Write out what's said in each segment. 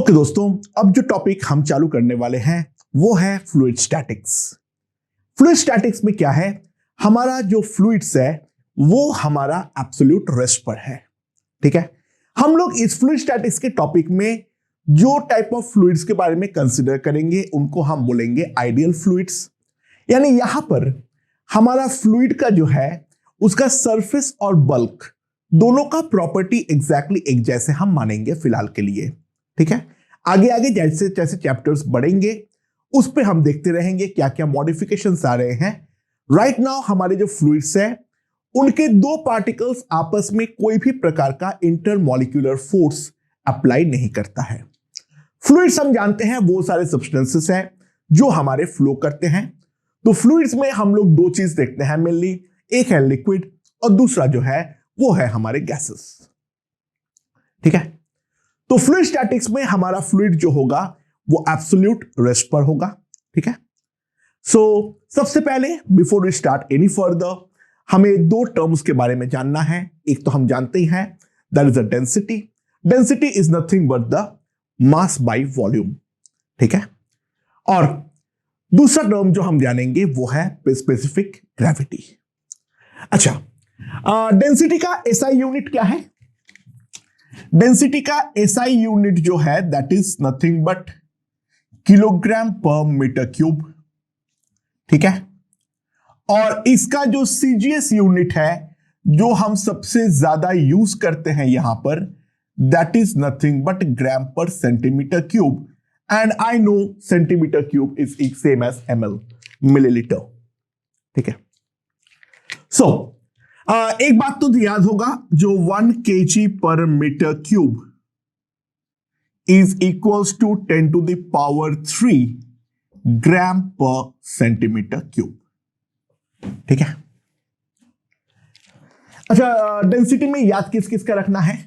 Okay दोस्तों, अब जो टॉपिक हम चालू करने वाले हैं वो है फ्लूइड स्टैटिक्स। फ्लूइड स्टैटिक्स में क्या है, हमारा जो फ्लूइड्स है वो हमारा एब्सोल्यूट रेस्ट पर है। ठीक है, हम लोग इस फ्लूइड स्टैटिक्स के टॉपिक में जो टाइप ऑफ फ्लूइड्स के बारे में कंसिडर करेंगे उनको हम बोलेंगे आइडियल फ्लूइड्स। यानी यहां पर हमारा फ्लूइड का जो है उसका सरफेस और बल्क दोनों का प्रॉपर्टी एग्जैक्टली एक जैसे हम मानेंगे फिलहाल के लिए। ठीक है, आगे आगे जैसे जैसे चैप्टर्स बढ़ेंगे उस पे हम देखते रहेंगे क्या क्या मॉडिफिकेशंस आ रहे हैं। राइट नाउ हमारे जो फ्लूइड्स है उनके दो पार्टिकल्स आपस में कोई भी प्रकार का इंटरमॉलिक्यूलर फोर्स अप्लाई नहीं करता है। फ्लूइड्स हम जानते हैं वो सारे सब्सटेंसेस हैं जो हमारे फ्लो करते हैं। तो फ्लूइड्स में हम लोग दो चीज देखते हैं मेनली, एक है लिक्विड और दूसरा जो है वो है हमारे गैसेस। ठीक है, तो फ्लूइड स्टैटिक्स में हमारा फ्लूइड जो होगा वो एब्सोल्यूट रेस्ट पर होगा। ठीक है, सो सबसे पहले before we start any further हमें दो टर्म्स के बारे में जानना है। एक तो हम जानते ही हैं that is a density. Density is nothing but the mass by volume. ठीक है, और दूसरा टर्म जो हम जानेंगे वो है स्पेसिफिक ग्रेविटी। अच्छा, डेंसिटी का एसआई यूनिट क्या है? डेंसिटी का एसआई यूनिट जो है that is nothing but kilogram per metre cube. ठीक है, और इसका जो सीजीएस यूनिट है जो हम सबसे ज्यादा यूज करते हैं यहां पर that is nothing but gram per centimetre cube. And I know centimetre cube is same as ml, millilitre. ठीक है, सो एक बात तो याद होगा, जो 1 kg per metre cube is equals to 10 to the power 3 gram per centimetre cube. ठीक है, अच्छा, डेंसिटी में याद किस किस का रखना है?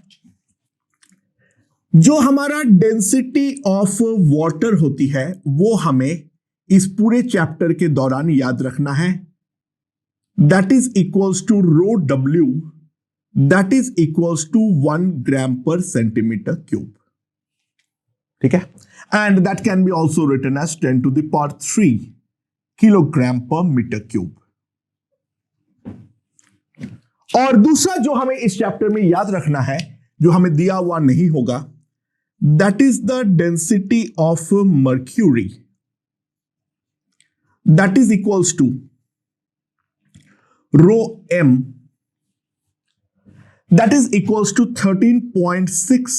जो हमारा डेंसिटी ऑफ वाटर होती है वो हमें इस पूरे चैप्टर के दौरान याद रखना है। That is equals to rho W, that is equals to 1 gram per centimetre cube. ठीक है, and that can be also written as 10 to the power 3 kilogram per metre cube. और दूसरा जो हमें इस चैप्टर में याद रखना है जो हमें दिया हुआ नहीं होगा, that is the density of mercury, that is equals to rho m, that is equals to 13.6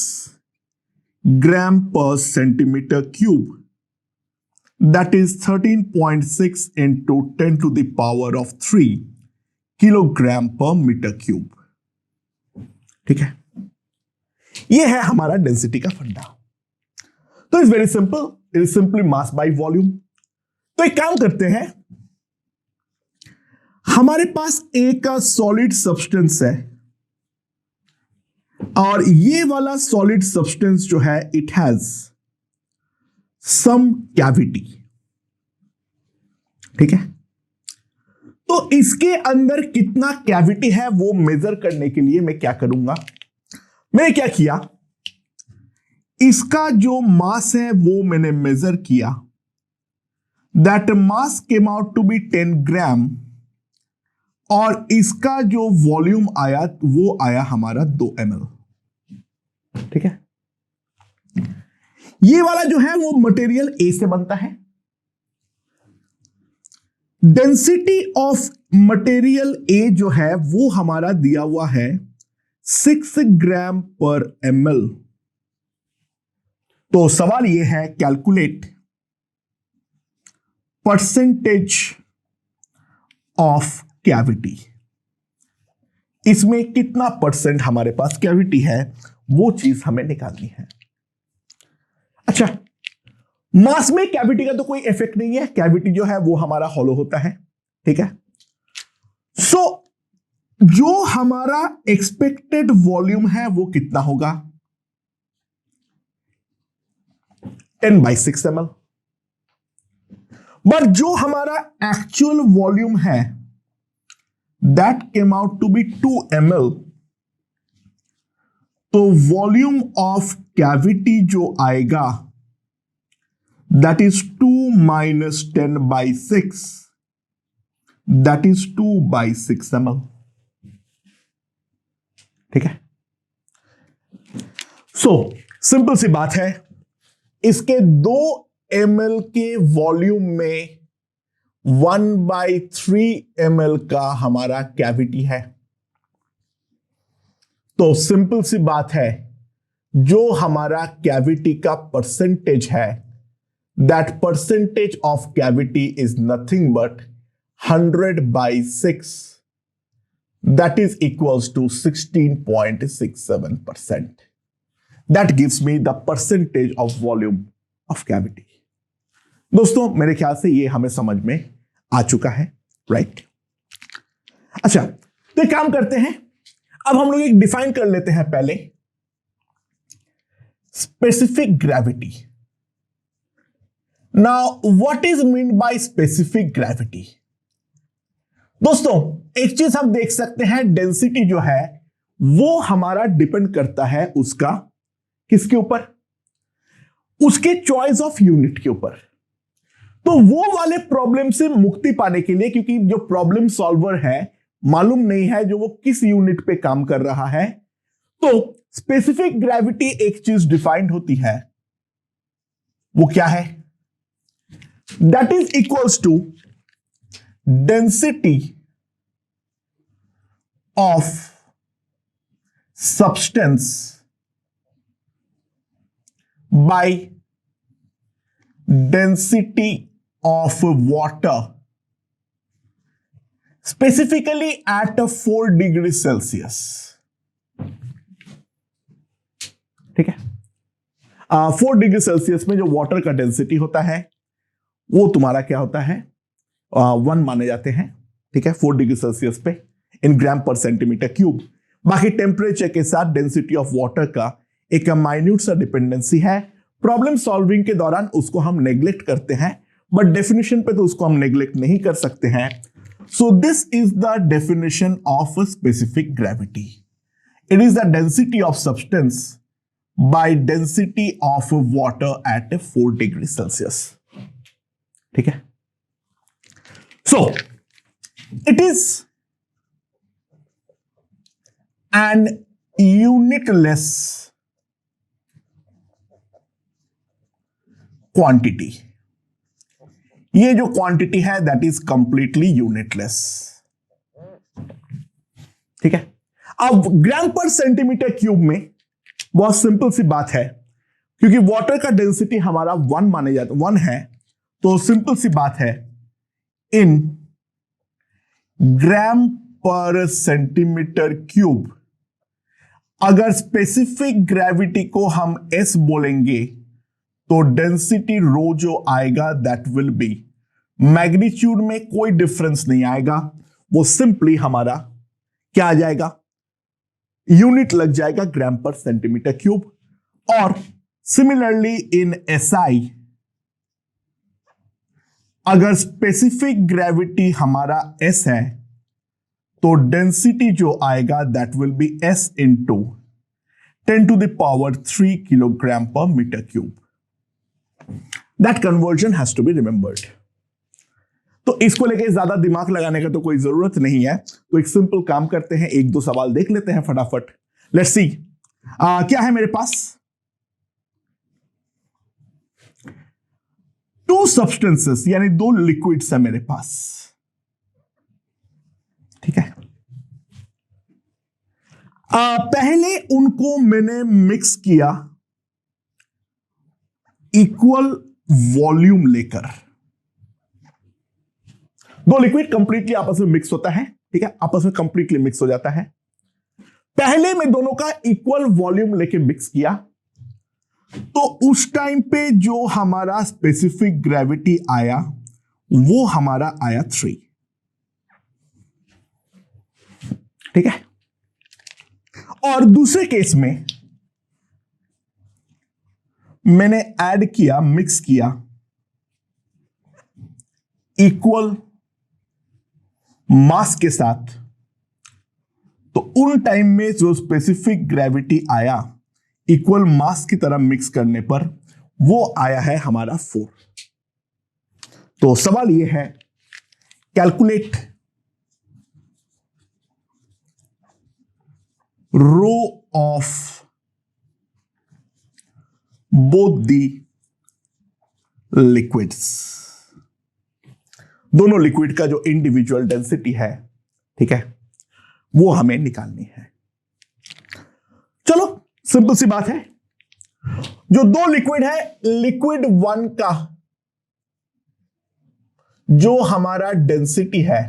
gram per centimeter cube, that is 13.6 into 10 to the power of 3 kilogram per metre cube. ठीक है, यह है हमारा density का फंडा। तो it's very simple, it is simply mass by volume. तो एक काम करते हैं, हमारे पास एक सॉलिड सब्सटेंस है और ये वाला सॉलिड सब्सटेंस जो है इट हैज सम कैविटी। ठीक है, तो इसके अंदर कितना कैविटी है वो मेजर करने के लिए मैं क्या करूंगा, मैंने क्या किया, इसका जो मास है वो मैंने मेजर किया। That mass came out to be 10 gram और इसका जो वॉल्यूम आया वो आया हमारा 2 ml। ठीक है, ये वाला जो है वो मटेरियल ए से बनता है। डेंसिटी ऑफ मटेरियल ए जो है वो हमारा दिया हुआ है 6 ग्राम पर ml। तो सवाल ये है, कैलकुलेट परसेंटेज ऑफ कैविटी। इसमें कितना परसेंट हमारे पास कैविटी है वो चीज हमें निकालनी है। अच्छा, मास में कैविटी का तो कोई इफेक्ट नहीं है, कैविटी जो है वो हमारा हॉलो होता है। ठीक है, सो जो हमारा एक्सपेक्टेड वॉल्यूम है वो कितना होगा, 10/6 ml। बट जो हमारा एक्चुअल वॉल्यूम है that came out to be 2 ml। तो वॉल्यूम ऑफ कैविटी जो आएगा that is 2 minus 10/6, that is 2/6 ml। ठीक है, सो सिंपल सी बात है, इसके 2 ml के वॉल्यूम में 1/3 ml का हमारा कैविटी है। तो सिंपल सी बात है, जो हमारा कैविटी का परसेंटेज है, that percentage of cavity is nothing but 100/6, that is equals to 16.67%. That gives me the percentage of volume of cavity. दोस्तों मेरे ख्याल से ये हमें समझ में आ चुका है, राइट? अच्छा, तो एक काम करते हैं, अब हम लोग एक डिफाइन कर लेते हैं पहले, specific gravity. Now what is mean by specific gravity? दोस्तों एक चीज हम देख सकते हैं, डेंसिटी जो है वो हमारा डिपेंड करता है उसका किसके ऊपर? उसके चॉइस ऑफ यूनिट के ऊपर। तो वो वाले प्रॉब्लम से मुक्ति पाने के लिए, क्योंकि जो प्रॉब्लम सॉल्वर है मालूम नहीं है जो वो किस यूनिट पे काम कर रहा है, तो स्पेसिफिक ग्रेविटी एक चीज डिफाइंड होती है, वो क्या है? That is equals to density of substance by density of water, specifically at 4 degrees Celsius। ठीक है, 4 डिग्री सेल्सियस में जो वाटर का डेंसिटी होता है वो तुम्हारा क्या होता है? 1 माने जाते हैं। ठीक है, 4 डिग्री सेल्सियस पे इन ग्राम पर सेंटीमीटर क्यूब। बाकी टेम्परेचर के साथ डेंसिटी ऑफ वाटर का एक माइन्यूट सा डिपेंडेंसी है। प्रॉब्लम सॉल्विंग के दौरान उसको हम नेग्लेक्ट करते हैं, बट डेफिनेशन पे तो उसको हम नेग्लेक्ट नहीं कर सकते हैं। So this is the definition of specific gravity. It is the density of substance by density of water at 4 degree Celsius. ठीक है, so it is an unitless quantity। ये जो क्वांटिटी है दैट इज कंप्लीटली यूनिटलेस। ठीक है, अब ग्राम per centimetre cube में बहुत सिंपल सी बात है, क्योंकि वाटर का डेंसिटी हमारा 1 माने जाता 1 है, तो सिंपल सी बात है, इन ग्राम पर सेंटीमीटर क्यूब अगर स्पेसिफिक ग्रेविटी को हम S बोलेंगे तो डेंसिटी रो जो आएगा दैट विल बी, मैग्नीट्यूड में कोई डिफरेंस नहीं आएगा, वो सिंपली हमारा क्या आ जाएगा? यूनिट लग जाएगा ग्राम पर सेंटीमीटर क्यूब। और सिमिलरली इन SI अगर स्पेसिफिक ग्रेविटी हमारा S है तो डेंसिटी जो आएगा that will be S into 10⁻³ kilogram per metre cube. That conversion has to be remembered. तो इसको लेके ज्यादा दिमाग लगाने का तो कोई जरूरत नहीं है, तो एक सिंपल काम करते हैं, 1-2 सवाल देख लेते हैं फटाफट। लेट्स सी क्या है मेरे पास? 2 सब्सटेंसेस यानी 2 लिक्विड्स है मेरे पास। ठीक है, पहले उनको मैंने मिक्स किया इक्वल वॉल्यूम लेकर। 2 लिक्विड कंप्लीटली आपस में मिक्स होता है। ठीक है, आपस में कंप्लीटली मिक्स हो जाता है। पहले मैं दोनों का इक्वल वॉल्यूम लेके मिक्स किया, तो उस टाइम पे जो हमारा स्पेसिफिक ग्रेविटी आया वो हमारा आया 3। ठीक है, और दूसरे केस में मैंने ऐड किया, मिक्स किया इक्वल मास के साथ, तो उन टाइम में जो स्पेसिफिक ग्रेविटी आया इक्वल मास की तरह मिक्स करने पर वो आया है हमारा 4। तो सवाल ये है, calculate rho of both the liquids. दोनों लिक्विड का जो इंडिविजुअल डेंसिटी है, ठीक है, वो हमें निकालनी है। चलो सिंपल सी बात है, जो दो लिक्विड है, लिक्विड 1 का जो हमारा डेंसिटी है,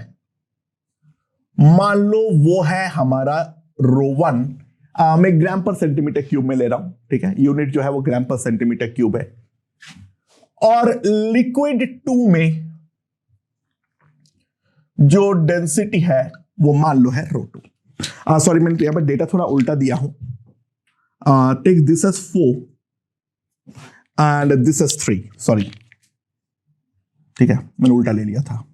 मान लो वो है हमारा ρ1, मैं ग्राम पर सेंटीमीटर क्यूब में ले रहा हूं, ठीक है, यूनिट जो है वो ग्राम पर सेंटीमीटर क्यूब है। और लिक्विड 2 में जो डेंसिटी है वो मान लो है ρ2। सॉरी, मैंने यहां पर डेटा थोड़ा उल्टा दिया हूं। Take this as 4 and this as 3, sorry, ठीक है, मैंने उल्टा ले लिया था।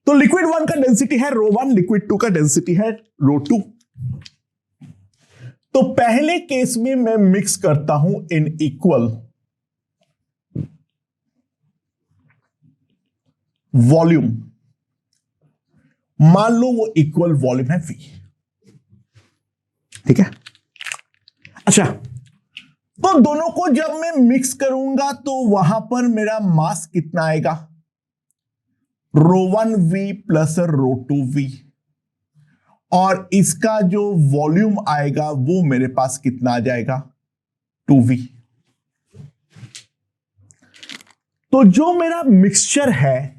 तो लिक्विड 1 का डेंसिटी है ρ1, लिक्विड 2 का डेंसिटी है ρ2। तो पहले केस में मैं मिक्स करता हूं इन इक्वल वॉल्यूम, मान लो वो इक्वल वॉल्यूम है V, ठीक है। अच्छा, तो दोनों को जब मैं मिक्स करूंगा तो वहां पर मेरा मास कितना आएगा, ρ1V प्लस ρ2V, और इसका जो वॉल्यूम आएगा वो मेरे पास कितना आ जाएगा, 2V। तो जो मेरा मिक्सचर है,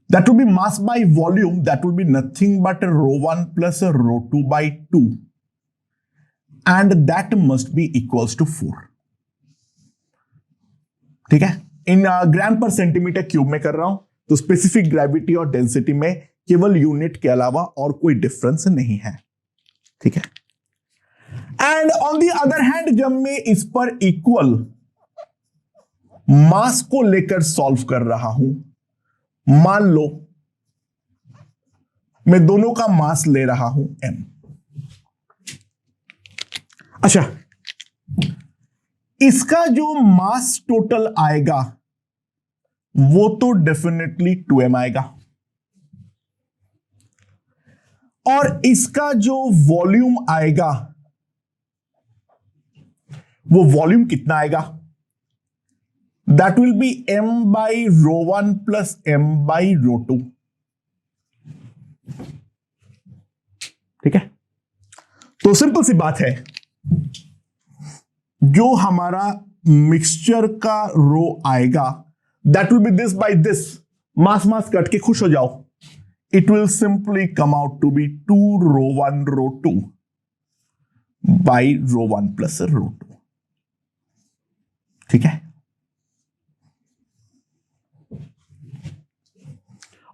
that will be mass by volume, that will be nothing but ρ1 plus ρ2 by 2, and that must be equals to 4, ठीक है। इन ग्राम पर सेंटीमीटर क्यूब में कर रहा हूं, तो स्पेसिफिक ग्रेविटी और डेंसिटी में केवल यूनिट के अलावा और कोई डिफरेंस नहीं है, ठीक है। And on the other hand, जब मैं इस पर इक्वल मास को लेकर सॉल्व कर रहा हूं, मान लो मैं दोनों का मास ले रहा हूं m। अच्छा, इसका जो मास टोटल आएगा वो तो डेफिनेटली 2m आएगा, और इसका जो वॉल्यूम आएगा वो वॉल्यूम कितना आएगा, that will be m by ρ1 plus m by ρ2, ठीक है। तो सिंपल सी बात है, जो हमारा मिक्सचर का रो आएगा, that will be this by this, mass mass cut के खुश हो जाओ, it will simply come out to be 2 ρ1 ρ2 by ρ1 plus ρ2, ठीक है।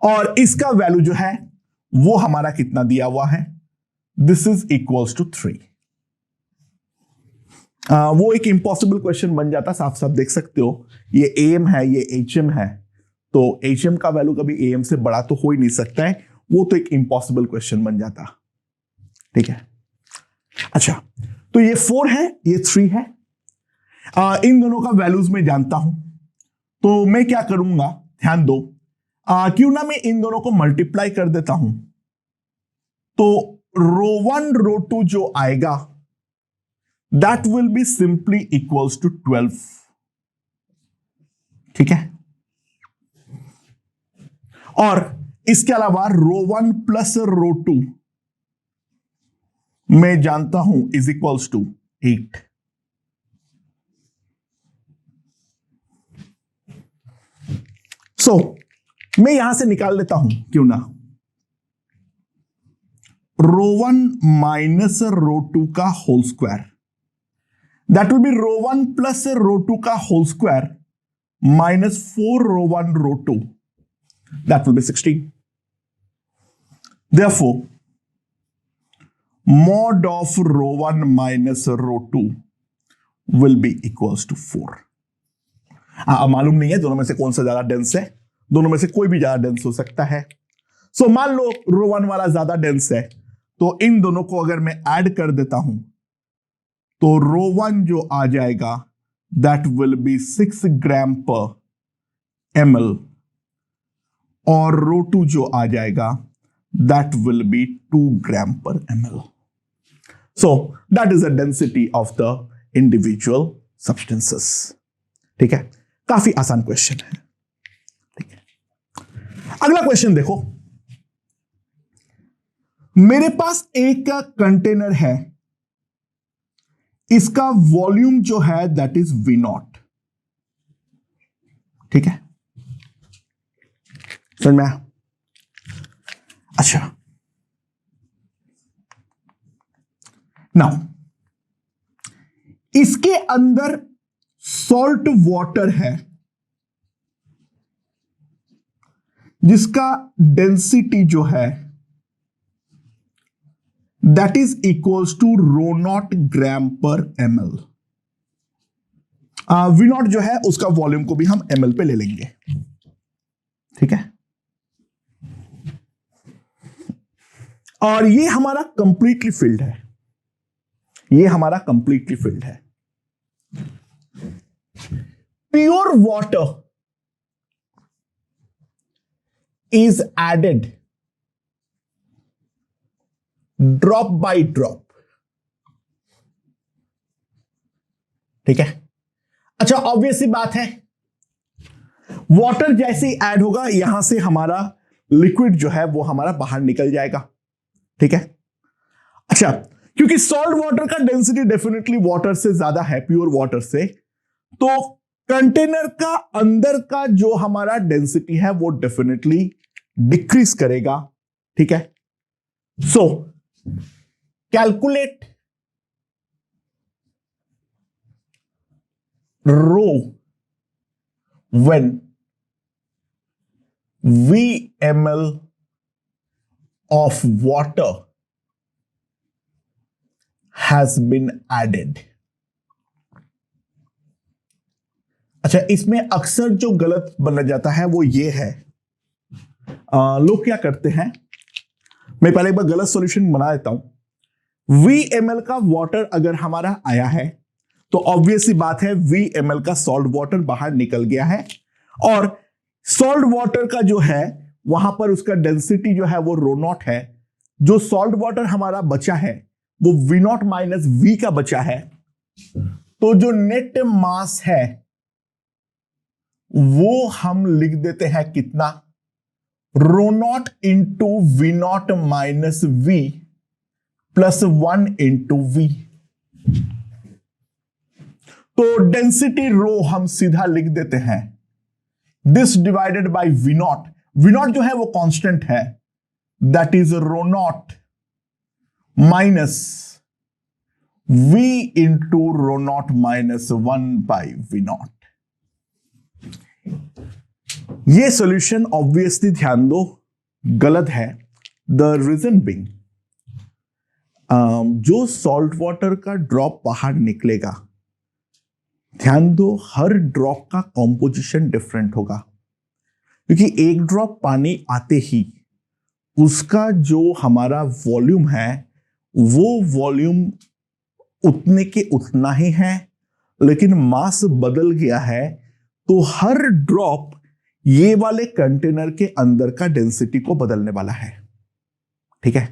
और इसका वैल्यू जो है वो हमारा कितना दिया हुआ है, दिस इज इक्वल्स टू 3। वो एक इंपॉसिबल क्वेश्चन बन जाता, साफ साफ देख सकते हो, ये AM है, ये HM है, तो HM का वैल्यू कभी AM से बड़ा तो हो ही नहीं सकता है, वो तो एक इंपॉसिबल क्वेश्चन बन जाता, ठीक है। अच्छा, तो ये 4 है, ये 3 है। इन दोनों का वैल्यूज मैं जानता हूं, तो मैं क्या करूंगा, ध्यान दो, क्यों ना मैं इन दोनों को मल्टीप्लाई कर देता हूं, तो ρ1 ρ2 जो आएगा that will be simply equals to 12, ठीक है। और इसके अलावा ρ1 प्लस ρ2 मैं जानता हूं इज इक्वल्स टू 8। सो मैं यहां से निकाल लेता हूं, क्यों ना, ρ1 माइनस ρ2 का whole square, that will be ρ1 plus ρ2 का whole square minus 4 ρ1 ρ2, that will be 16। Therefore, mod of ρ1 minus ρ2 will be equals to 4। मालूम नहीं है दोनों में से कौन सा ज्यादा डेंस है, दोनों में से कोई भी ज्यादा डेंस हो सकता है, सो मान लो रो वन वाला ज्यादा डेंस है, तो इन दोनों को अगर मैं ऐड कर देता हूं तो रो वन जो आ जाएगा that will B 6 gram per ml, और रो टू जो आ जाएगा that will B 2 gram per ml. So that is the density of the individual substances. ठीक है, काफी आसान क्वेश्चन है. ठीक है, अगला क्वेश्चन देखो. मेरे पास एक कंटेनर है, इसका वॉल्यूम जो है दैट इज वी नॉट. ठीक है, समझ में आया? अच्छा, नाउ इसके अंदर सॉल्ट वाटर है जिसका डेंसिटी जो है that is equals to rho naught gram per ml. We naught जो है उसका वॉल्यूम को भी हम ml पे ले लेंगे. ठीक है, और ये हमारा कंप्लीटली फिल्ड है. ये हमारा कंप्लीटली फिल्ड है. Pure water is added drop by drop. ठीक है, अच्छा ऑब्वियस सी बात है, वाटर जैसे ही ऐड होगा यहां से हमारा लिक्विड जो है वो हमारा बाहर निकल जाएगा. ठीक है, अच्छा क्योंकि सॉल्ट वाटर का डेंसिटी डेफिनेटली वाटर से ज्यादा है, प्योर वाटर से, तो कंटेनर का अंदर का जो हमारा डेंसिटी है वो डेफिनेटली डिक्रीज करेगा. ठीक है, so calculate rho when VmL of water has been added. अच्छा, इसमें अक्सर जो गलत बना जाता है वो ये है, लोग क्या करते हैं, मैं पहले एक बार गलत सॉल्यूशन बना देता हूं. VmL का वाटर अगर हमारा आया है तो ऑब्वियस सी बात है VmL का सॉल्ट वाटर बाहर निकल गया है, और सॉल्ट वाटर का जो है वहां पर उसका डेंसिटी जो है वो रो नॉट है. जो सॉल्ट वाटर हमारा बचा है वो वी नॉट माइनस वी का बचा है, तो जो नेट मास है वो हम लिख देते हैं कितना, rho naught into V naught minus V plus 1 into V. तो डेंसिटी रो हम सीधा लिख देते हैं this divided by V naught. V naught जो है वो कांस्टेंट है, that is rho naught minus V into rho naught minus 1 by V naught. ये सॉल्यूशन ऑब्वियसली ध्यान दो गलत है. द रीजन बिंग, जो सॉल्ट वाटर का ड्रॉप बाहर निकलेगा, ध्यान दो हर ड्रॉप का कॉम्पोजिशन डिफरेंट होगा, क्योंकि एक ड्रॉप पानी आते ही उसका जो हमारा वॉल्यूम है वो वॉल्यूम उतने के उतना ही है, लेकिन मास बदल गया है, तो हर ड्रॉप ये वाले कंटेनर के अंदर का डेंसिटी को बदलने वाला है. ठीक है,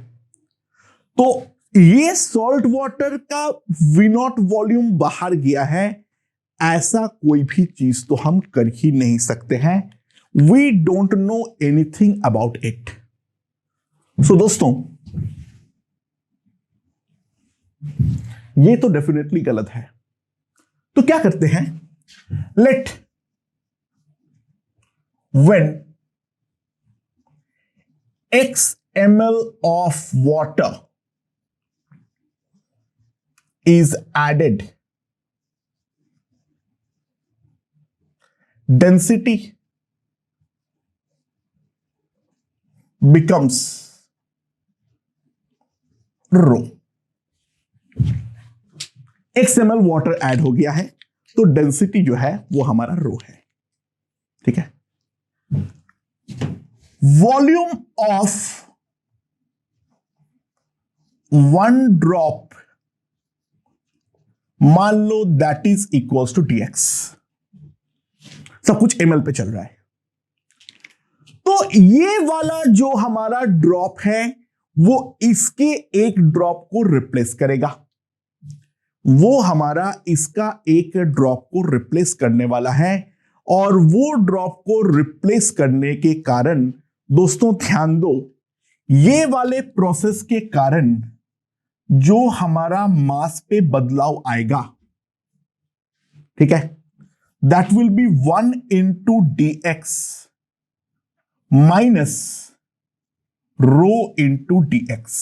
तो ये सॉल्ट वाटर का वी नॉट वॉल्यूम बाहर गया है, ऐसा कोई भी चीज तो हम कर ही नहीं सकते हैं. We don't know anything about it. So दोस्तों, ये तो डेफिनेटली गलत है. तो क्या करते हैं, late when x ml of water is added, density becomes rho. x ml water add हो गया है तो डेंसिटी जो है वो हमारा रो है. ठीक है, वॉल्यूम ऑफ वन ड्रॉप, मान लो that is equals to dx। सब कुछ ml पे चल रहा है। तो ये वाला जो हमारा ड्रॉप है वो इसके एक ड्रॉप को रिप्लेस करेगा, वो हमारा इसका एक ड्रॉप को रिप्लेस करने वाला है। और वो ड्रॉप को रिप्लेस करने के कारण दोस्तों ध्यान दो, ये वाले प्रोसेस के कारण जो हमारा मास पे बदलाव आएगा, ठीक है, that will be 1 into dx minus rho into dx।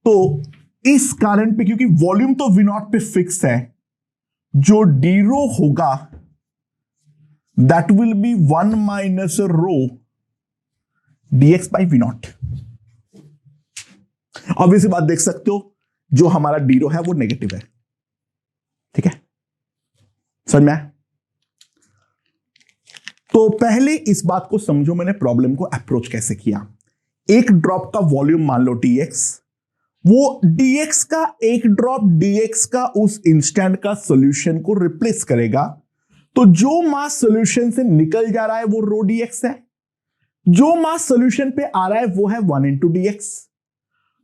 तो इस कारण पे, क्योंकि वॉल्यूम तो वी नॉट पे फिक्स है, जो डी रो होगा that will be 1 minus rho dx by V naught. Obviously बात देख सकते हो, जो हमारा डी रो है वो नेगेटिव है, ठीक है, समझ में आया? तो पहले इस बात को समझो, मैंने प्रॉब्लम को अप्रोच कैसे किया। एक ड्रॉप का वॉल्यूम मान लो dx, वो dx का एक ड्रॉप dx का उस इंस्टेंट का सॉल्यूशन को रिप्लेस करेगा। तो जो मास सॉल्यूशन से निकल जा रहा है वो रो dx है, जो मास सॉल्यूशन पे आ रहा है वो है 1 into dx।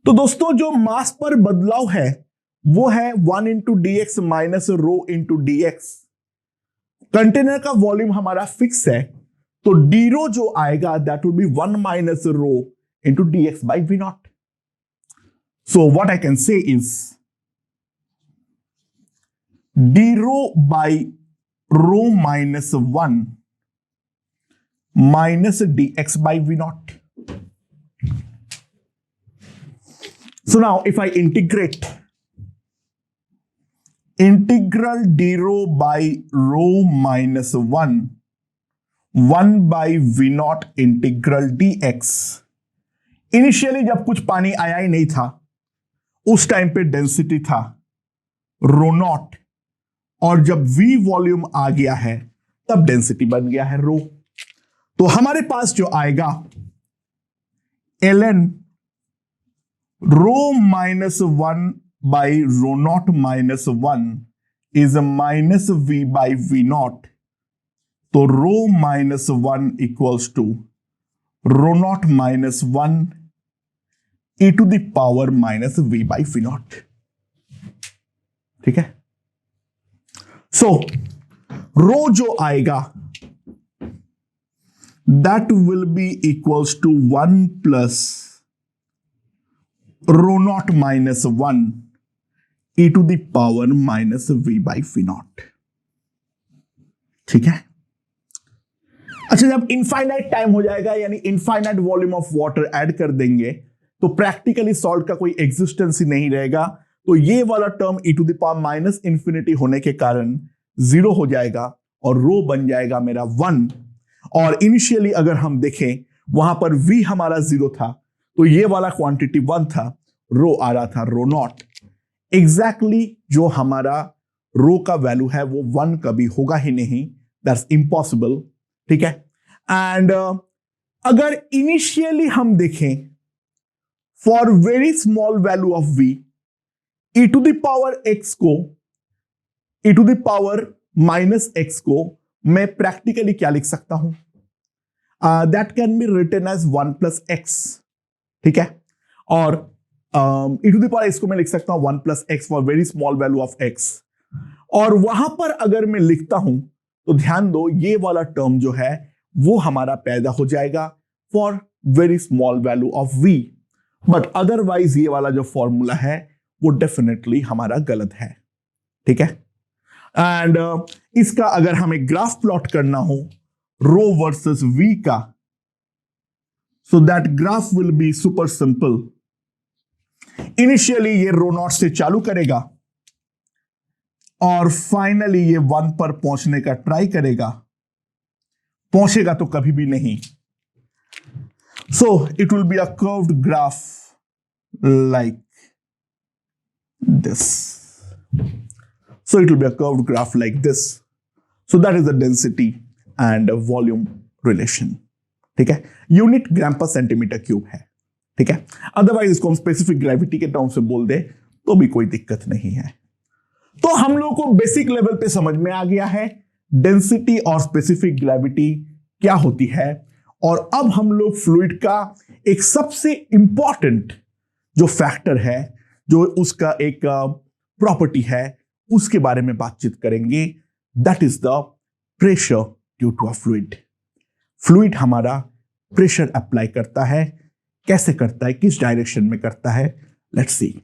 तो दोस्तों जो मास पर बदलाव है वो है 1 into dx minus rho into dx। Container का वॉल्यूम हमारा फिक्स है, तो डी रो जो आएगा that will be 1 minus rho into dx by V naught. So what I can say is D rho by rho minus 1 minus dx by v naught. So now if I integrate integral d rho by rho minus 1 by v naught integral dx। Initially जब कुछ पानी आया ही नहीं था, उस time पे density था रो not, और जब v वॉल्यूम आ गया है तब डेंसिटी बन गया है रो। तो हमारे पास जो आएगा ln rho minus 1 by rho naught minus 1 is minus v by V naught. तो rho minus 1 equals to rho naught minus 1 e to the power minus v by V naught, ठीक है। सो रो जो आएगा that will be equals to 1 plus rho naught minus 1 e to the power minus v by v naught, ठीक है। अच्छा, जब infinite time हो जाएगा, यानी infinite volume of water add कर देंगे, तो प्रैक्टिकली सॉल्ट का कोई एग्जिस्टेंस ही नहीं रहेगा। तो ये वाला term e to the power minus infinity होने के कारण 0 हो जाएगा और रो बन जाएगा मेरा 1। और इनिशियली अगर हम देखें वहां पर v हमारा 0 था, तो ये वाला क्वांटिटी 1 था, रो आ रहा था रो नॉट। एग्जैक्टली जो हमारा रो का वैल्यू है वो 1 कभी होगा ही नहीं, दैट्स इम्पॉसिबल, ठीक है। एंड अगर इनिशियली हम देखें for very small value of v, e to the power x को, e to the power minus x को मैं प्रैक्टिकली क्या लिख सकता हूं, that can be written as 1 plus X, ठीक है। और e to the power x को मैं लिख सकता हूं 1 plus X for very small value of x। और वहां पर अगर मैं लिखता हूं तो ध्यान दो, ये वाला टर्म जो है वो हमारा पैदा हो जाएगा for very small value of v। But otherwise ये वाला जो फॉर्मूला है वो डेफिनेटली हमारा गलत है, ठीक है। एंड इसका अगर हमें ग्राफ प्लॉट करना हो रो वर्सेस v का, so that graph will be super simple. Initially ये रो नॉट से चालू करेगा और फाइनली ये 1 पर पहुंचने का ट्राई करेगा, पहुंचेगा तो कभी भी नहीं। So it will be a curved graph like this. So it will be a curved graph like this. So that is the density and volume relation. ठीक है, यूनिट ग्राम पर सेंटीमीटर क्यूब है। ठीक है, अदरवाइज इसको हम specific gravity के term से बोल दे तो भी कोई दिक्कत नहीं है। तो हम लोग को बेसिक लेवल पे समझ में आ गया है डेंसिटी और स्पेसिफिक ग्रेविटी क्या होती है। और अब हम लोग फ्लूइड का एक सबसे इंपॉर्टेंट जो फैक्टर है, जो उसका एक प्रॉपर्टी है, उसके बारे में बातचीत करेंगे। That is the pressure due to a fluid. Fluid हमारा प्रेशर अप्लाई करता है, कैसे करता है, किस डायरेक्शन में करता है, लेट्स सी।